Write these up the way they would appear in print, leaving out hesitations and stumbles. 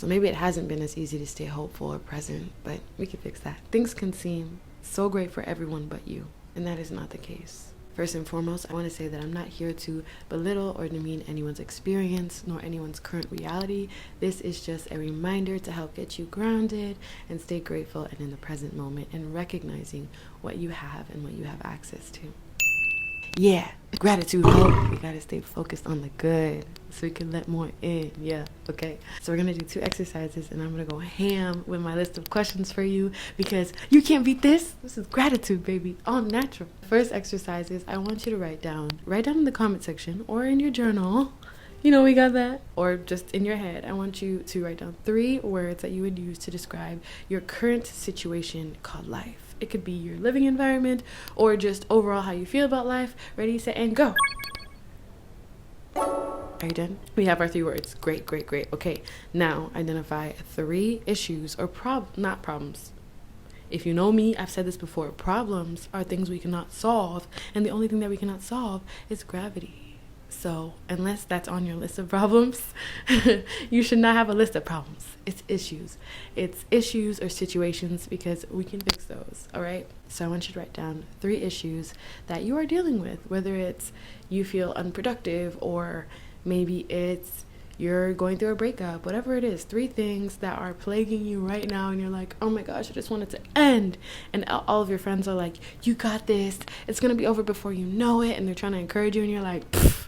So maybe it hasn't been as easy to stay hopeful or present, but we can fix that. Things can seem so great for everyone but you, and that is not the case. First and foremost, I want to say that I'm not here to belittle or demean anyone's experience nor anyone's current reality. This is just a reminder to help get you grounded and stay grateful and in the present moment and recognizing what you have and what you have access to. Yeah, gratitude, hope. We gotta stay focused on the good so we can let more in. Yeah, okay. So we're gonna do 2 exercises and I'm gonna go ham with my list of questions for you because you can't beat this. This is gratitude, baby. All natural. First exercise is I want you to write down in the comment section or in your journal. You know, we got that. Or just in your head. I want you to write down 3 words that you would use to describe your current situation called life. It could be your living environment or just overall how you feel about life. Ready, set, and go. Are you done? We have our 3 words. Great, great, great. Okay, now identify 3 issues or not problems. If you know me, I've said this before. Problems are things we cannot solve, and the only thing that we cannot solve is gravity. So unless that's on your list of problems, you should not have a list of problems. It's issues. It's issues or situations because we can fix those, all right? So I want you to write down 3 issues that you are dealing with, whether it's you feel unproductive or maybe it's you're going through a breakup, whatever it is, 3 things that are plaguing you right now and you're like, oh my gosh, I just want it to end. And all of your friends are like, you got this. It's going to be over before you know it. And they're trying to encourage you and you're like, pfft.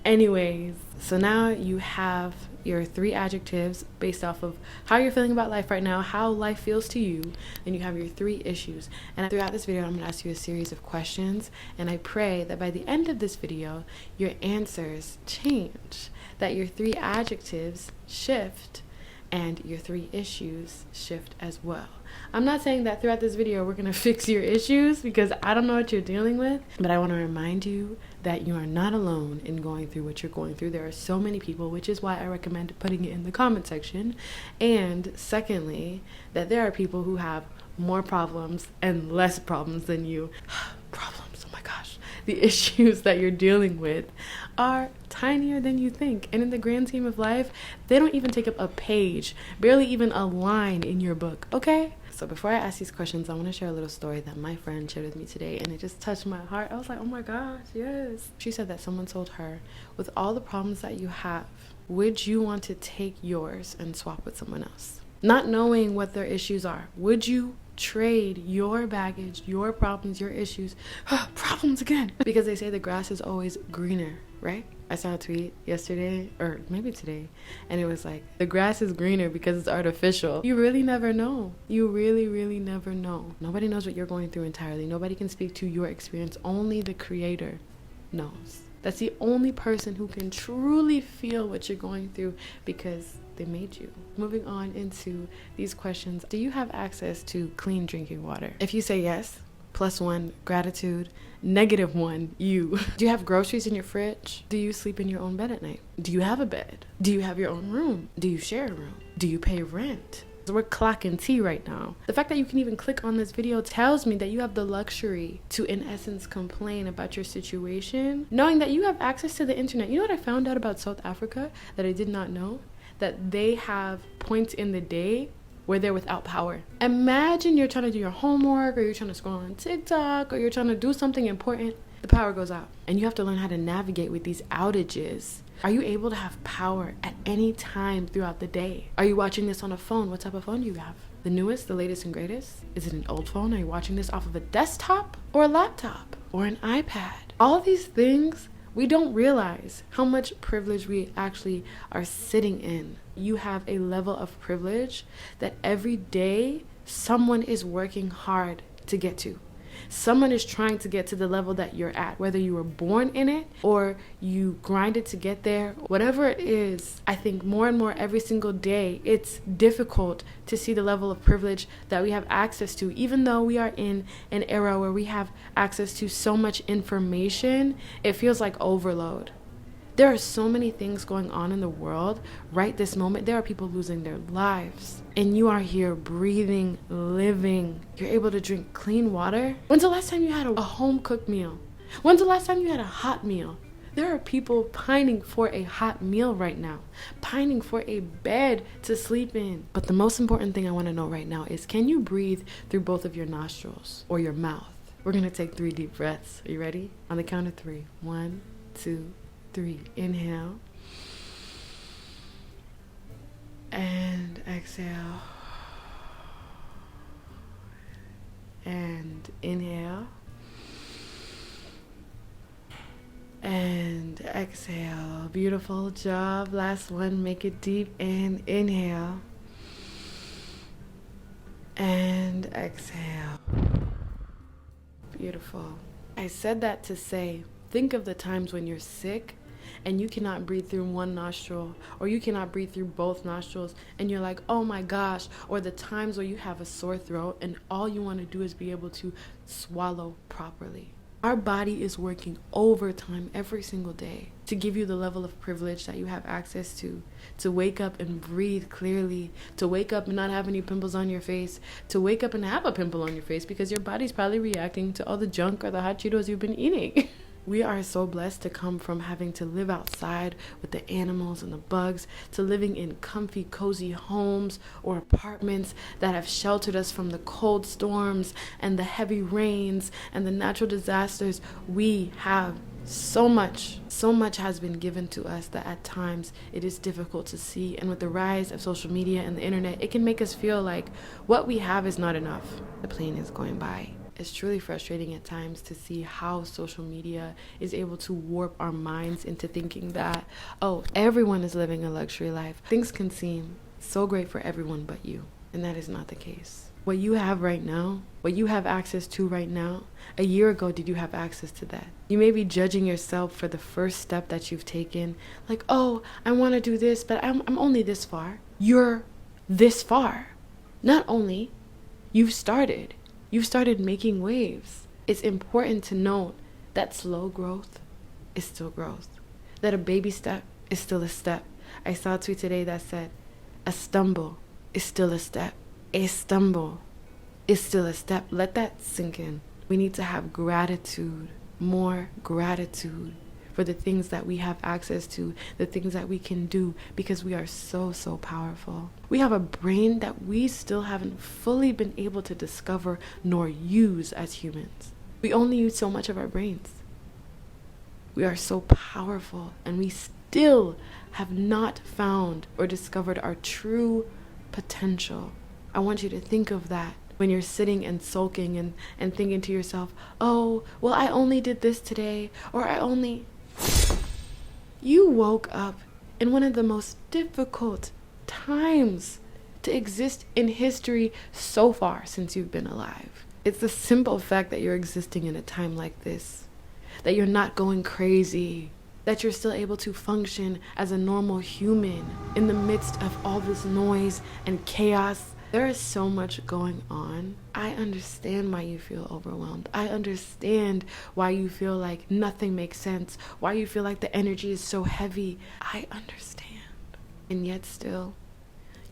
Anyways, so now you have your 3 adjectives based off of how you're feeling about life right now, how life feels to you. Then you have your 3 issues. And throughout this video, I'm going to ask you a series of questions. And I pray that by the end of this video, your answers change, that your 3 adjectives shift and your 3 issues shift as well. I'm not saying that throughout this video we're going to fix your issues because I don't know what you're dealing with, but I want to remind you that you are not alone in going through what you're going through. There are so many people, which is why I recommend putting it in the comment section. And secondly, that there are people who have more problems and less problems than you. Problems, oh my gosh. The issues that you're dealing with are tinier than you think. And in the grand scheme of life, they don't even take up a page, barely even a line in your book, okay? So before I ask these questions, I want to share a little story that my friend shared with me today, and it just touched my heart. I was like, oh my gosh, yes. She said that someone told her, with all the problems that you have, would you want to take yours and swap with someone else? Not knowing what their issues are, would you trade your baggage, your problems, your issues, problems again? Because they say the grass is always greener, right? I saw a tweet yesterday, or maybe today, and it was like, the grass is greener because it's artificial. You really never know. You really, really never know. Nobody knows what you're going through entirely. Nobody can speak to your experience. Only the Creator knows. That's the only person who can truly feel what you're going through because they made you. Moving on into these questions. Do you have access to clean drinking water? If you say yes, +1, gratitude. -1, you. Do you have groceries in your fridge? Do you sleep in your own bed at night? Do you have a bed? Do you have your own room? Do you share a room? Do you pay rent? So we're clocking tea right now. The fact that you can even click on this video tells me that you have the luxury to, in essence, complain about your situation, knowing that you have access to the internet. You know what I found out about South Africa that I did not know? That they have points in the day where they're without power. Imagine you're trying to do your homework, or you're trying to scroll on TikTok, or you're trying to do something important. The power goes out, and you have to learn how to navigate with these outages. Are you able to have power at any time throughout the day? Are you watching this on a phone? What type of phone do you have? The newest, the latest, and greatest? Is it an old phone? Are you watching this off of a desktop or a laptop or an iPad? All of these things, we don't realize how much privilege we actually are sitting in. You have a level of privilege that every day someone is working hard to get to. Someone is trying to get to the level that you're at, whether you were born in it or you grinded to get there, whatever it is. I think more and more every single day, it's difficult to see the level of privilege that we have access to, even though we are in an era where we have access to so much information. It feels like overload. There are so many things going on in the world right this moment. There are people losing their lives, and you are here breathing, living. You're able to drink clean water. When's the last time you had a home-cooked meal? When's the last time you had a hot meal? There are people pining for a hot meal right now, pining for a bed to sleep in. But the most important thing I want to know right now is, can you breathe through both of your nostrils or your mouth? We're going to take 3 deep breaths. Are you ready? On the count of 3. 1, 2, 3. Inhale. And exhale. And inhale. And exhale. Beautiful job. Last one. Make it deep and inhale. And exhale. Beautiful. I said that to say, think of the times when you're sick and you cannot breathe through one nostril, or you cannot breathe through both nostrils, and you're like, oh my gosh. Or the times where you have a sore throat and all you want to do is be able to swallow properly. Our body is working overtime every single day to give you the level of privilege that you have access to wake up and breathe clearly, to wake up and not have any pimples on your face, to wake up and have a pimple on your face because your body's probably reacting to all the junk or the hot Cheetos you've been eating. We are so blessed to come from having to live outside with the animals and the bugs, to living in comfy, cozy homes or apartments that have sheltered us from the cold storms and the heavy rains and the natural disasters. We have so much has been given to us that at times it is difficult to see. And with the rise of social media and the internet, it can make us feel like what we have is not enough. The plane is going by. It's truly frustrating at times to see how social media is able to warp our minds into thinking that, oh, everyone is living a luxury life. Things can seem so great for everyone but you, and that is not the case. What you have right now, what you have access to right now, a year ago, did you have access to that? You may be judging yourself for the first step that you've taken, like, oh, I want to do this, but I'm only this far. You're this far. Not only, you've started making waves. It's important to note that slow growth is still growth, that a baby step is still a step. I saw a tweet today that said, a stumble is still a step. A stumble is still a step. Let that sink in. We need to have gratitude, more gratitude for the things that we have access to, the things that we can do, because we are so powerful. We have a brain that we still haven't fully been able to discover nor use as humans. We only use so much of our brains. We are so powerful, and we still have not found or discovered our true potential. I want you to think of that when you're sitting and sulking and thinking to yourself, oh, well, I only did this today, or You woke up in one of the most difficult times to exist in history so far since you've been alive. It's the simple fact that you're existing in a time like this, that you're not going crazy, that you're still able to function as a normal human in the midst of all this noise and chaos. There is so much going on. I understand why you feel overwhelmed. I understand why you feel like nothing makes sense, why you feel like the energy is so heavy. I understand. And yet still,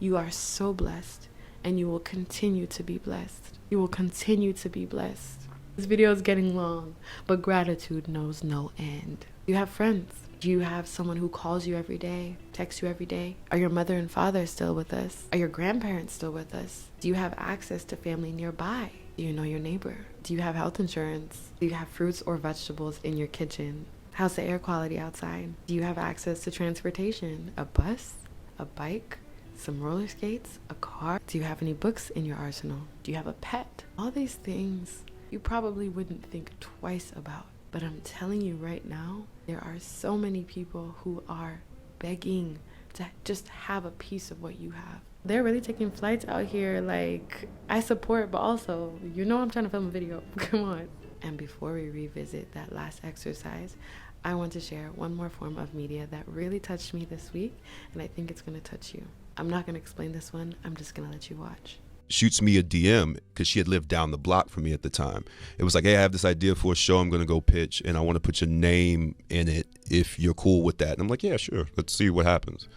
you are so blessed, and you will continue to be blessed. You will continue to be blessed. This video is getting long, but gratitude knows no end. You have friends. Do you have someone who calls you every day, texts you every day? Are your mother and father still with us? Are your grandparents still with us? Do you have access to family nearby? Do you know your neighbor? Do you have health insurance? Do you have fruits or vegetables in your kitchen? How's the air quality outside? Do you have access to transportation? A bus? A bike? Some roller skates? A car? Do you have any books in your arsenal? Do you have a pet? All these things you probably wouldn't think twice about. But I'm telling you right now, there are so many people who are begging to just have a piece of what you have. They're really taking flights out here. Like, I support, but also, I'm trying to film a video. Come on. And before we revisit that last exercise, I want to share one more form of media that really touched me this week, and I think it's going to touch you. I'm not going to explain this one. I'm just going to let you watch. Shoots me a DM because she had lived down the block from me at the time. It was like, hey, I have this idea for a show I'm going to go pitch, and I want to put your name in it if you're cool with that. And I'm like, yeah, sure. Let's see what happens.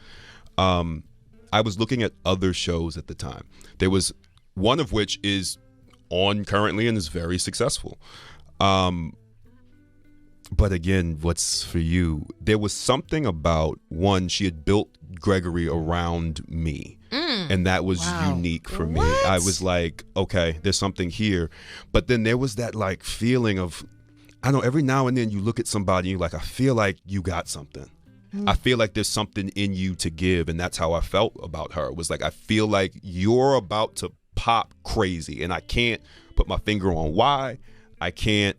I was looking at other shows at the time. There was one of which is on currently and is very successful. But again, what's for you? There was something about, one, she had built Gregory around me. And that was unique for me. I was like, okay, there's something here. But then there was that like feeling of, I don't know, every now and then you look at somebody and you're like, I feel like you got something. I feel like there's something in you to give. And that's how I felt about her. It was like, I feel like you're about to pop crazy and I can't put my finger on why. I can't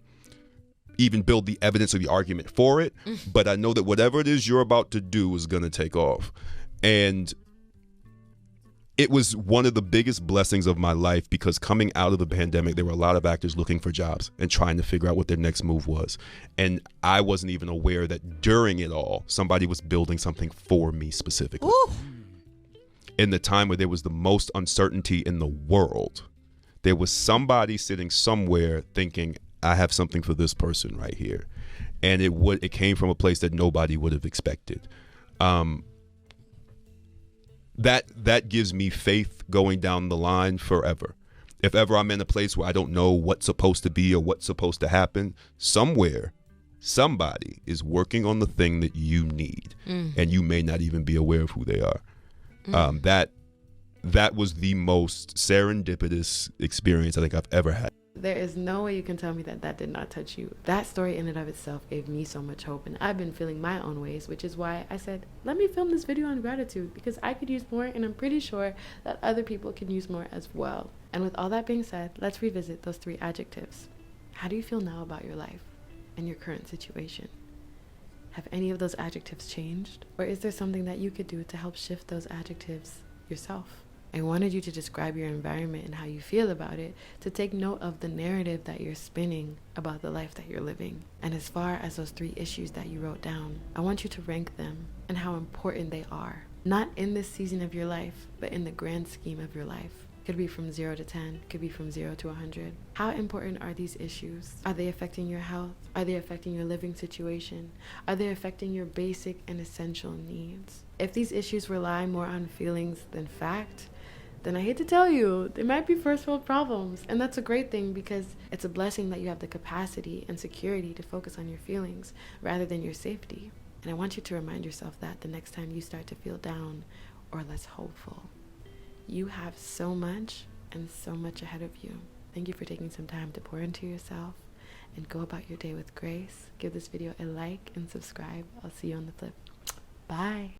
even build the evidence or the argument for it. But I know that whatever it is you're about to do is going to take off. And it was one of the biggest blessings of my life, because coming out of the pandemic, there were a lot of actors looking for jobs and trying to figure out what their next move was. And I wasn't even aware that during it all, somebody was building something for me specifically. Ooh. In the time where there was the most uncertainty in the world, there was somebody sitting somewhere thinking, I have something for this person right here. And it came from a place that nobody would have expected. That gives me faith going down the line forever. If ever I'm in a place where I don't know what's supposed to be or what's supposed to happen, somewhere, somebody is working on the thing that you need, and you may not even be aware of who they are. That was the most serendipitous experience I think I've ever had. There is no way you can tell me that that did not touch you. That story in and of itself gave me so much hope, and I've been feeling my own ways, which is why I said, let me film this video on gratitude, because I could use more, and I'm pretty sure that other people can use more as well. And with all that being said, let's revisit those 3 adjectives. How do you feel now about your life and your current situation? Have any of those adjectives changed? Or is there something that you could do to help shift those adjectives yourself? I wanted you to describe your environment and how you feel about it, to take note of the narrative that you're spinning about the life that you're living. And as far as those 3 issues that you wrote down, I want you to rank them and how important they are. Not in this season of your life, but in the grand scheme of your life. Could be from 0 to 10, could be from 0 to 100. How important are these issues? Are they affecting your health? Are they affecting your living situation? Are they affecting your basic and essential needs? If these issues rely more on feelings than fact, then I hate to tell you, they might be first world problems. And that's a great thing, because it's a blessing that you have the capacity and security to focus on your feelings rather than your safety. And I want you to remind yourself that the next time you start to feel down or less hopeful. You have so much and so much ahead of you. Thank you for taking some time to pour into yourself and go about your day with grace. Give this video a like and subscribe. I'll see you on the flip. Bye.